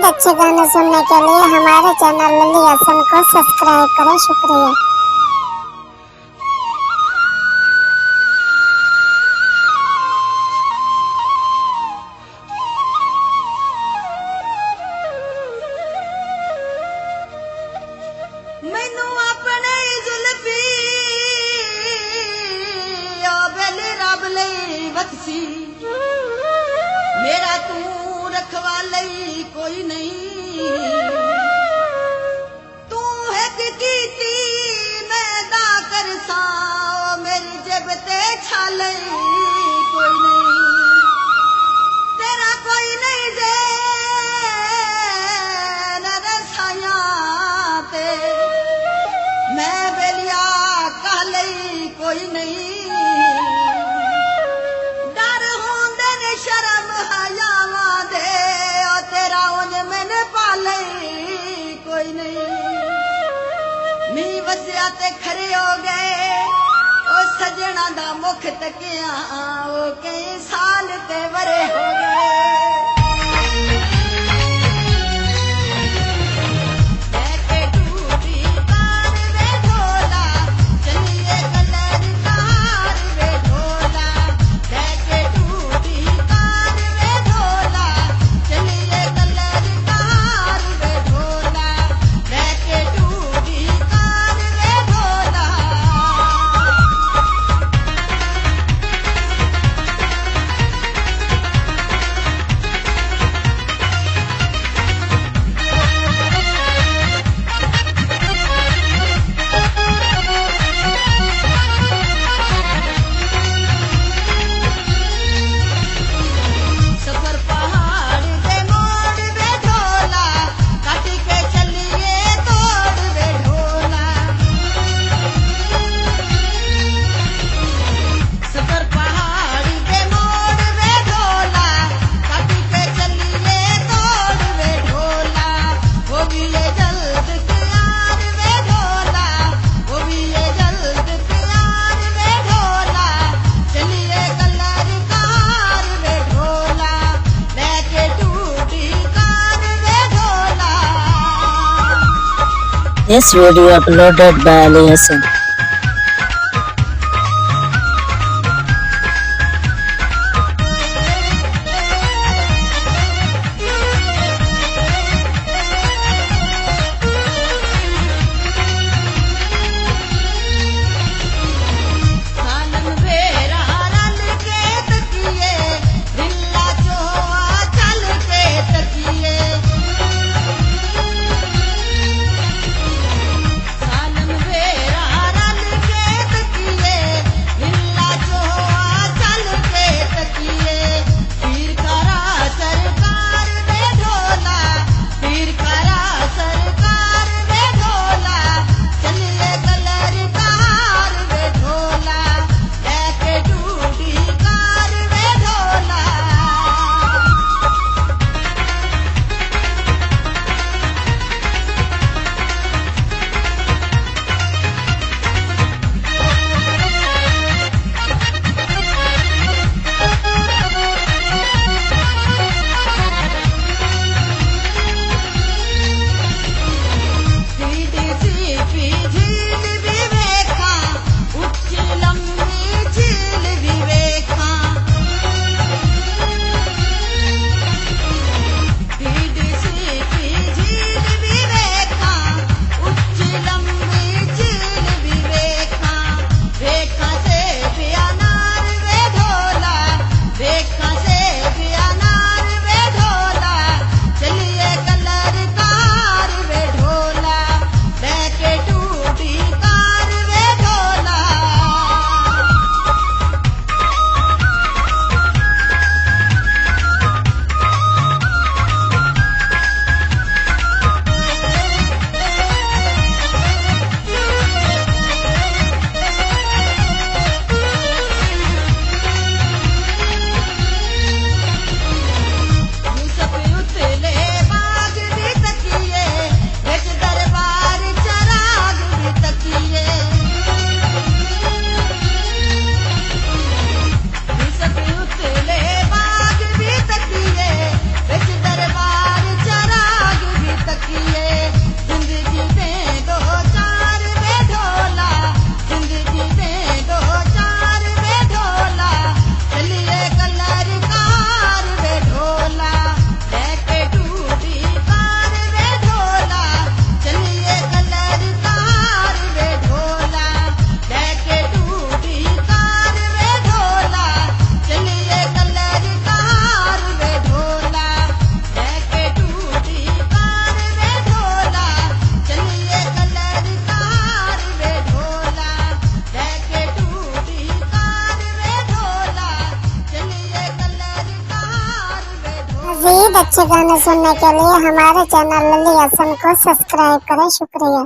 मजीद अच्छे गाने सुनने के लिए हमारे चैनल लली हसन को सब्सक्राइब करें। शुक्रिया। मैनू अपने जुल्फी बेली रब लई बख्शी, मेरा तू रखवा लई कोई नहीं। तू एक कीती मैं दा कर सा, मेरी जेब ते छालई कोई नहीं। तेरा कोई नहीं जे नरसाया ते, मैं बेलिया कहलई कोई नहीं। डर होंदे ने शर्म हयावा दे, ओ तेरा उन मैंने पालई कोई नहीं। मी वसिया ते खरे हो गए ओ सजना दा मुख तकिया, ओ कई साल ते वरे हो गए। This video uploaded by Ali Hassan. मजीद अच्छे गाने सुनने के लिए हमारे चैनल लल्ली हसन को सब्सक्राइब करें। शुक्रिया।